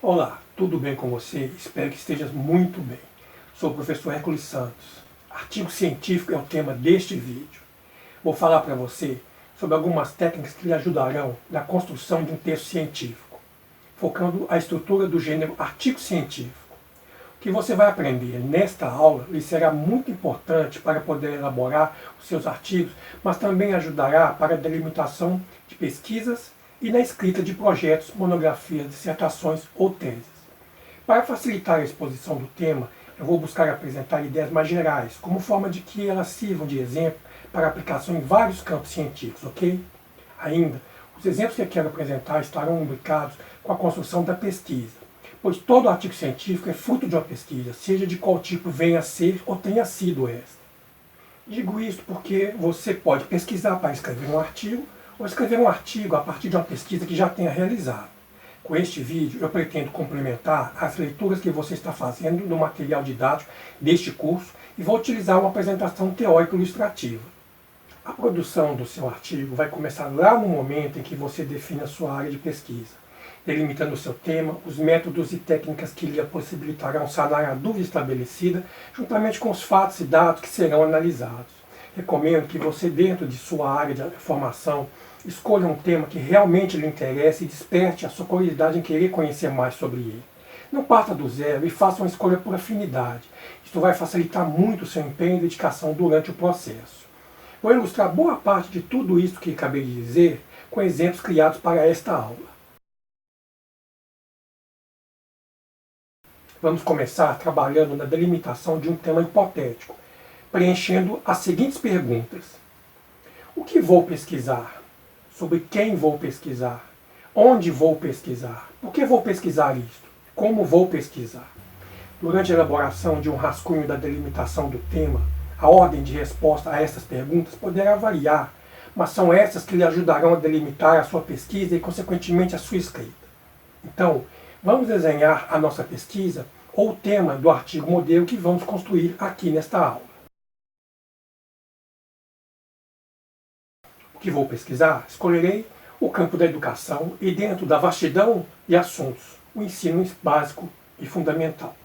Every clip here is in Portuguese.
Olá, tudo bem com você? Espero que estejas muito bem. Sou o professor Hércules Santos. Artigo científico é o tema deste vídeo. Vou falar para você sobre algumas técnicas que lhe ajudarão na construção de um texto científico, focando a estrutura do gênero artigo científico. O que você vai aprender nesta aula lhe será muito importante para poder elaborar os seus artigos, mas também ajudará para a delimitação de pesquisas e na escrita de projetos, monografias, dissertações ou teses. Para facilitar a exposição do tema, eu vou buscar apresentar ideias mais gerais, como forma de que elas sirvam de exemplo para aplicação em vários campos científicos, ok? Ainda, os exemplos que eu quero apresentar estarão imbricados com a construção da pesquisa, pois todo artigo científico é fruto de uma pesquisa, seja de qual tipo venha a ser ou tenha sido esta. Digo isso porque você pode pesquisar para escrever um artigo, ou escrever um artigo a partir de uma pesquisa que já tenha realizado. Com este vídeo, eu pretendo complementar as leituras que você está fazendo no material didático deste curso e vou utilizar uma apresentação teórico-ilustrativa. A produção do seu artigo vai começar lá no momento em que você define a sua área de pesquisa, delimitando o seu tema, os métodos e técnicas que lhe possibilitarão sanar a dúvida estabelecida, juntamente com os fatos e dados que serão analisados. Recomendo que você, dentro de sua área de formação, escolha um tema que realmente lhe interesse e desperte a sua curiosidade em querer conhecer mais sobre ele. Não parta do zero e faça uma escolha por afinidade. Isto vai facilitar muito o seu empenho e dedicação durante o processo. Vou ilustrar boa parte de tudo isso que acabei de dizer com exemplos criados para esta aula. Vamos começar trabalhando na delimitação de um tema hipotético, preenchendo as seguintes perguntas. O que vou pesquisar? Sobre quem vou pesquisar? Onde vou pesquisar? Por que vou pesquisar isto? Como vou pesquisar? Durante a elaboração de um rascunho da delimitação do tema, a ordem de resposta a essas perguntas poderá variar, mas são essas que lhe ajudarão a delimitar a sua pesquisa e, consequentemente, a sua escrita. Então, vamos desenhar a nossa pesquisa ou o tema do artigo modelo que vamos construir aqui nesta aula. O que vou pesquisar? Escolherei o campo da educação e, dentro da vastidão de assuntos, o ensino básico e fundamental.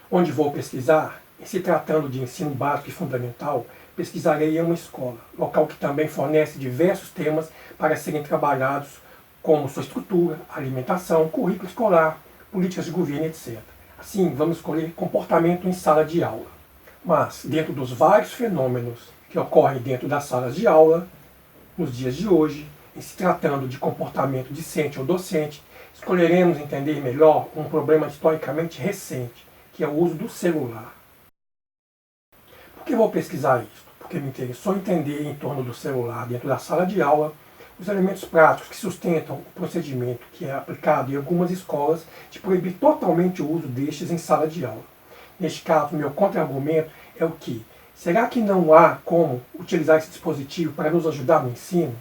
Onde vou pesquisar? Em se tratando de ensino básico e fundamental, pesquisarei em uma escola, local que também fornece diversos temas para serem trabalhados, como sua estrutura, alimentação, currículo escolar, políticas de governo, etc. Assim, vamos escolher comportamento em sala de aula. Mas, dentro dos vários fenômenos que ocorrem dentro das salas de aula, nos dias de hoje, em se tratando de comportamento discente ou docente, escolheremos entender melhor um problema historicamente recente, que é o uso do celular. Por que vou pesquisar isso? Porque me interessou entender em torno do celular, dentro da sala de aula, os elementos práticos que sustentam o procedimento que é aplicado em algumas escolas de proibir totalmente o uso destes em sala de aula. Neste caso, meu contra-argumento é o que? Será que não há como utilizar esse dispositivo para nos ajudar no ensino?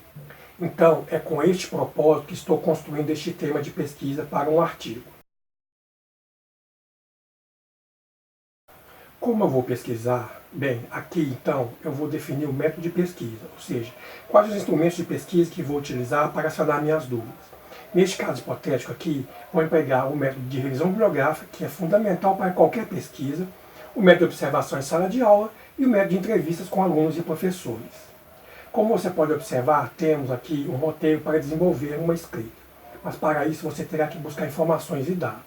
Então, é com este propósito que estou construindo este tema de pesquisa para um artigo. Como eu vou pesquisar? Bem, aqui então eu vou definir o método de pesquisa, ou seja, quais os instrumentos de pesquisa que vou utilizar para sanar minhas dúvidas. Neste caso hipotético aqui, vou empregar o método de revisão bibliográfica, que é fundamental para qualquer pesquisa, o método de observação em sala de aula e o método de entrevistas com alunos e professores. Como você pode observar, temos aqui um roteiro para desenvolver uma escrita, mas para isso você terá que buscar informações e dados.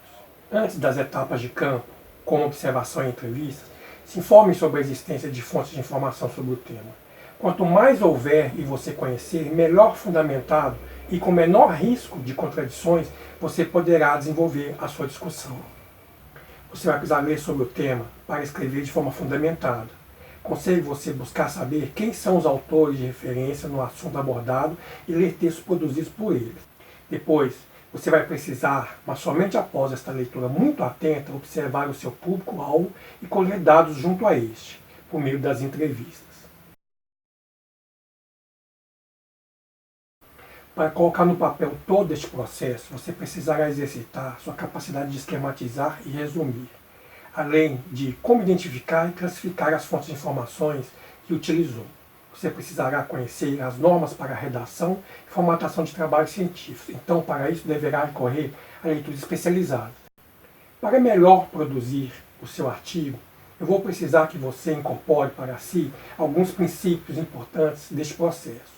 Antes das etapas de campo, como observação e entrevistas, se informe sobre a existência de fontes de informação sobre o tema. Quanto mais houver e você conhecer, melhor fundamentado e com menor risco de contradições, você poderá desenvolver a sua discussão. Você vai precisar ler sobre o tema para escrever de forma fundamentada. Aconselho você buscar saber quem são os autores de referência no assunto abordado e ler textos produzidos por eles. Depois, você vai precisar, mas somente após esta leitura muito atenta, observar o seu público-alvo e colher dados junto a este, por meio das entrevistas. Para colocar no papel todo este processo, você precisará exercitar sua capacidade de esquematizar e resumir, além de como identificar e classificar as fontes de informações que utilizou. Você precisará conhecer as normas para a redação e formatação de trabalhos científicos. Então, para isso, deverá recorrer a leituras especializadas. Para melhor produzir o seu artigo, eu vou precisar que você incorpore para si alguns princípios importantes deste processo.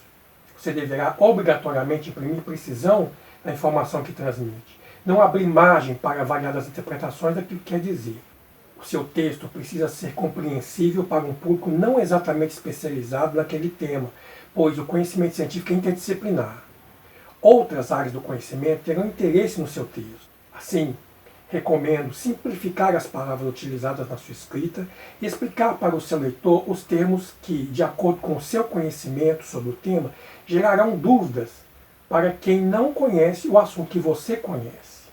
Você deverá obrigatoriamente imprimir precisão na informação que transmite, não abrir margem para variadas interpretações daquilo que quer dizer. O seu texto precisa ser compreensível para um público não exatamente especializado naquele tema, pois o conhecimento científico é interdisciplinar. Outras áreas do conhecimento terão interesse no seu texto. Assim, recomendo simplificar as palavras utilizadas na sua escrita e explicar para o seu leitor os termos que, de acordo com o seu conhecimento sobre o tema, gerarão dúvidas para quem não conhece o assunto que você conhece.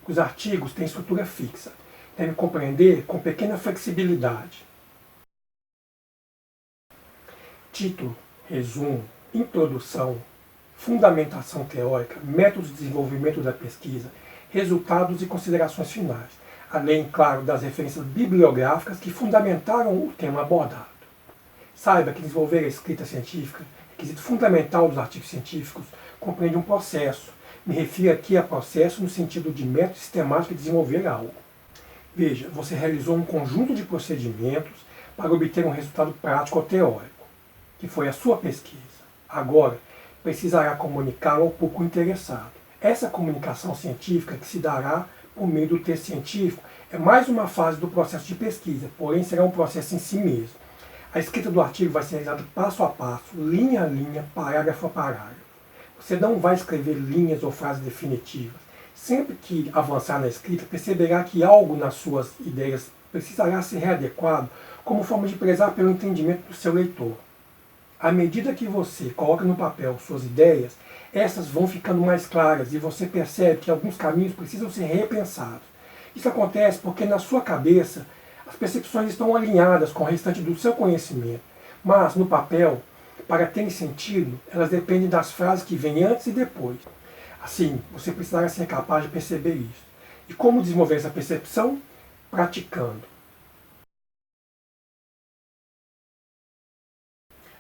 Os artigos têm estrutura fixa, devem compreender com pequena flexibilidade. Título, resumo, introdução, fundamentação teórica, métodos de desenvolvimento da pesquisa, resultados e considerações finais, além, claro, das referências bibliográficas que fundamentaram o tema abordado. Saiba que desenvolver a escrita científica, requisito fundamental dos artigos científicos, compreende um processo. Me refiro aqui a processo no sentido de método sistemático de desenvolver algo. Veja, você realizou um conjunto de procedimentos para obter um resultado prático ou teórico, que foi a sua pesquisa. Agora, precisará comunicar ao público interessado. Essa comunicação científica que se dará por meio do texto científico é mais uma fase do processo de pesquisa, porém será um processo em si mesmo. A escrita do artigo vai ser realizada passo a passo, linha a linha, parágrafo a parágrafo. Você não vai escrever linhas ou frases definitivas. Sempre que avançar na escrita, perceberá que algo nas suas ideias precisará ser readequado como forma de prezar pelo entendimento do seu leitor. À medida que você coloca no papel suas ideias, essas vão ficando mais claras e você percebe que alguns caminhos precisam ser repensados. Isso acontece porque na sua cabeça as percepções estão alinhadas com o restante do seu conhecimento, mas no papel, para terem sentido, elas dependem das frases que vêm antes e depois. Assim, você precisará ser capaz de perceber isso. E como desenvolver essa percepção? Praticando.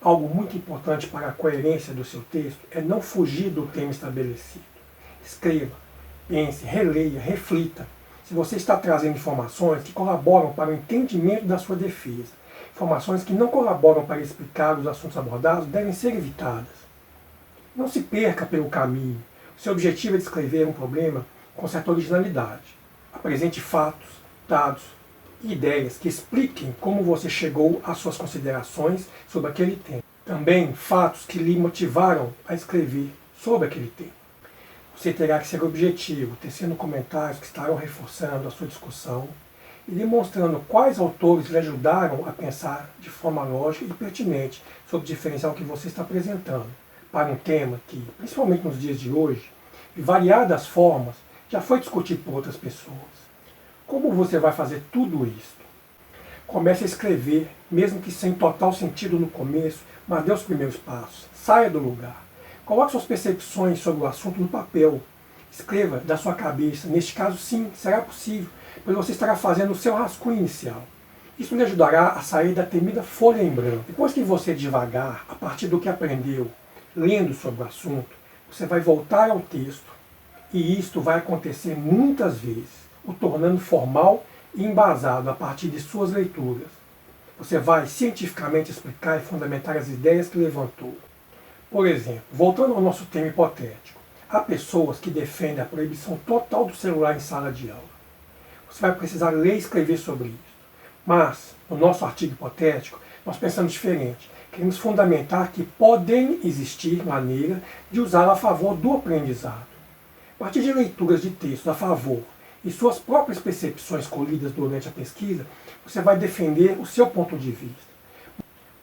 Algo muito importante para a coerência do seu texto é não fugir do tema estabelecido. Escreva, pense, releia, reflita. Se você está trazendo informações que colaboram para o entendimento da sua defesa, informações que não colaboram para explicar os assuntos abordados devem ser evitadas. Não se perca pelo caminho. O seu objetivo é descrever um problema com certa originalidade. Apresente fatos, dados e ideias que expliquem como você chegou às suas considerações sobre aquele tema. Também fatos que lhe motivaram a escrever sobre aquele tema. Você terá que ser objetivo, tecendo comentários que estarão reforçando a sua discussão e demonstrando quais autores lhe ajudaram a pensar de forma lógica e pertinente sobre o diferencial que você está apresentando para um tema que, principalmente nos dias de hoje, de variadas formas, já foi discutido por outras pessoas. Como você vai fazer tudo isso? Comece a escrever, mesmo que sem total sentido no começo, mas dê os primeiros passos. Saia do lugar. Coloque suas percepções sobre o assunto no papel. Escreva da sua cabeça. Neste caso, sim, será possível, pois você estará fazendo o seu rascunho inicial. Isso lhe ajudará a sair da temida folha em branco. Depois que você devagar, a partir do que aprendeu, lendo sobre o assunto, você vai voltar ao texto, e isto vai acontecer muitas vezes, o tornando formal e embasado a partir de suas leituras. Você vai cientificamente explicar e fundamentar as ideias que levantou. Por exemplo, voltando ao nosso tema hipotético, há pessoas que defendem a proibição total do celular em sala de aula. Você vai precisar ler e escrever sobre isso. Mas, no nosso artigo hipotético, nós pensamos diferente. Queremos fundamentar que podem existir maneiras de usá-lo a favor do aprendizado. A partir de leituras de textos a favor e suas próprias percepções colhidas durante a pesquisa, você vai defender o seu ponto de vista.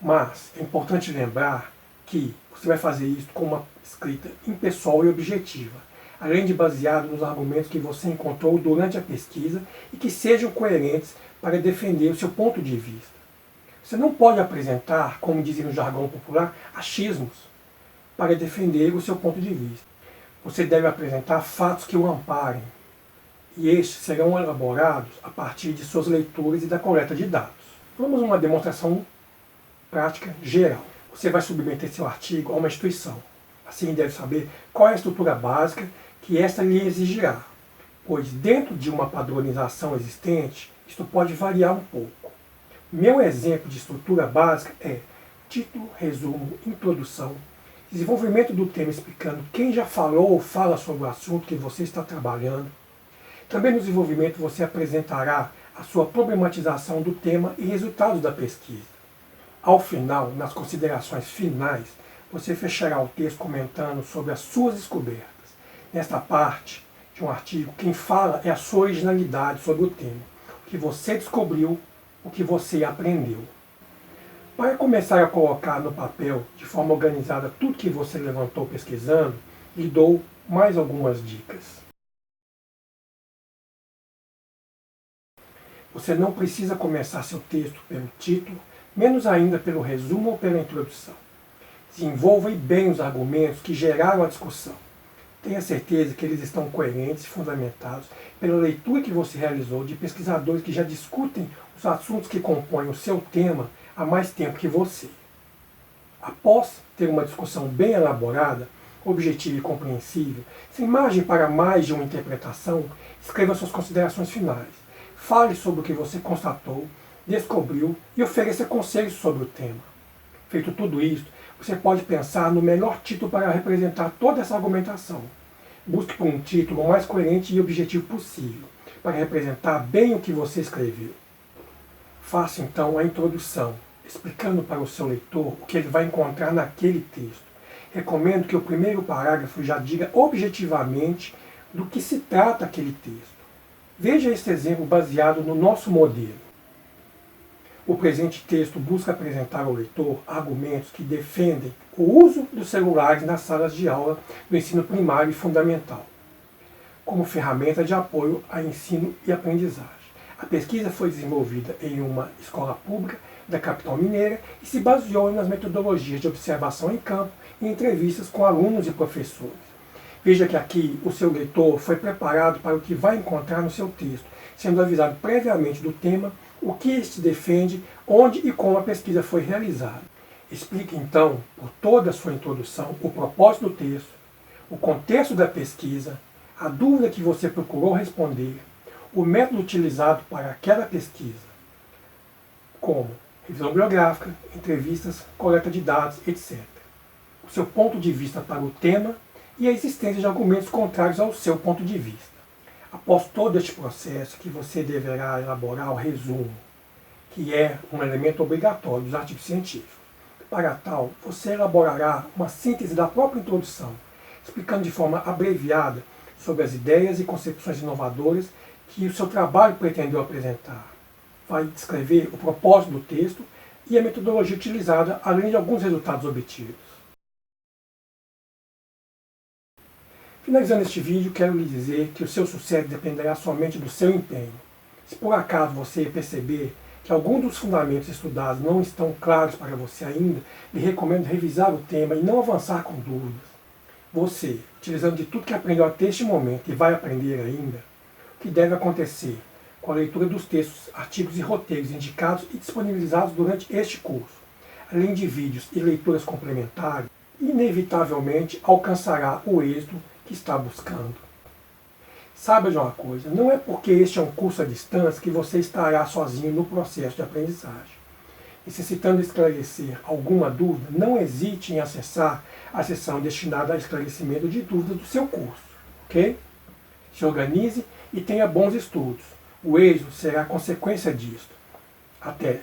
Mas é importante lembrar que você vai fazer isso com uma escrita impessoal e objetiva, além de baseado nos argumentos que você encontrou durante a pesquisa e que sejam coerentes para defender o seu ponto de vista. Você não pode apresentar, como dizem no jargão popular, achismos para defender o seu ponto de vista. Você deve apresentar fatos que o amparem, e estes serão elaborados a partir de suas leituras e da coleta de dados. Vamos a uma demonstração prática geral. Você vai submeter seu artigo a uma instituição. Assim, deve saber qual é a estrutura básica que esta lhe exigirá, pois dentro de uma padronização existente, isto pode variar um pouco. Meu exemplo de estrutura básica é título, resumo, introdução, desenvolvimento do tema explicando quem já falou ou fala sobre o assunto que você está trabalhando. Também no desenvolvimento você apresentará a sua problematização do tema e resultados da pesquisa. Ao final, nas considerações finais, você fechará o texto comentando sobre as suas descobertas. Nesta parte de um artigo, quem fala é a sua originalidade sobre o tema, o que você descobriu, o que você aprendeu. Para começar a colocar no papel, de forma organizada, tudo que você levantou pesquisando, lhe dou mais algumas dicas. Você não precisa começar seu texto pelo título, menos ainda pelo resumo ou pela introdução. Desenvolva bem os argumentos que geraram a discussão. Tenha certeza que eles estão coerentes e fundamentados pela leitura que você realizou de pesquisadores que já discutem os assuntos que compõem o seu tema há mais tempo que você. Após ter uma discussão bem elaborada, objetiva e compreensível, sem margem para mais de uma interpretação, escreva suas considerações finais. Fale sobre o que você constatou, descobriu e ofereça conselhos sobre o tema. Feito tudo isso, você pode pensar no melhor título para representar toda essa argumentação. Busque por um título o mais coerente e objetivo possível, para representar bem o que você escreveu. Faça então a introdução, explicando para o seu leitor o que ele vai encontrar naquele texto. Recomendo que o primeiro parágrafo já diga objetivamente do que se trata aquele texto. Veja este exemplo baseado no nosso modelo. O presente texto busca apresentar ao leitor argumentos que defendem o uso dos celulares nas salas de aula do ensino primário e fundamental, como ferramenta de apoio a ensino e aprendizagem. A pesquisa foi desenvolvida em uma escola pública da capital mineira e se baseou nas metodologias de observação em campo e entrevistas com alunos e professores. Veja que aqui o seu leitor foi preparado para o que vai encontrar no seu texto, sendo avisado previamente do tema, o que este defende, onde e como a pesquisa foi realizada. Explique então, por toda a sua introdução, o propósito do texto, o contexto da pesquisa, a dúvida que você procurou responder, o método utilizado para aquela pesquisa, como revisão bibliográfica, entrevistas, coleta de dados, etc. O seu ponto de vista para o tema e a existência de argumentos contrários ao seu ponto de vista. Após todo este processo, que você deverá elaborar o resumo, que é um elemento obrigatório dos artigos científicos. Para tal, você elaborará uma síntese da própria introdução, explicando de forma abreviada sobre as ideias e concepções inovadoras que o seu trabalho pretendeu apresentar. Vai descrever o propósito do texto e a metodologia utilizada, além de alguns resultados obtidos. Finalizando este vídeo, quero lhe dizer que o seu sucesso dependerá somente do seu empenho. Se por acaso você perceber que algum dos fundamentos estudados não estão claros para você ainda, lhe recomendo revisar o tema e não avançar com dúvidas. Você, utilizando de tudo que aprendeu até este momento e vai aprender ainda, o que deve acontecer com a leitura dos textos, artigos e roteiros indicados e disponibilizados durante este curso, além de vídeos e leituras complementares, inevitavelmente alcançará o êxito que está buscando. Saiba de uma coisa, não é porque este é um curso à distância que você estará sozinho no processo de aprendizagem. Necessitando esclarecer alguma dúvida, não hesite em acessar a seção destinada a esclarecimento de dúvidas do seu curso, ok? Se organize e tenha bons estudos. O êxito será consequência disto. Até!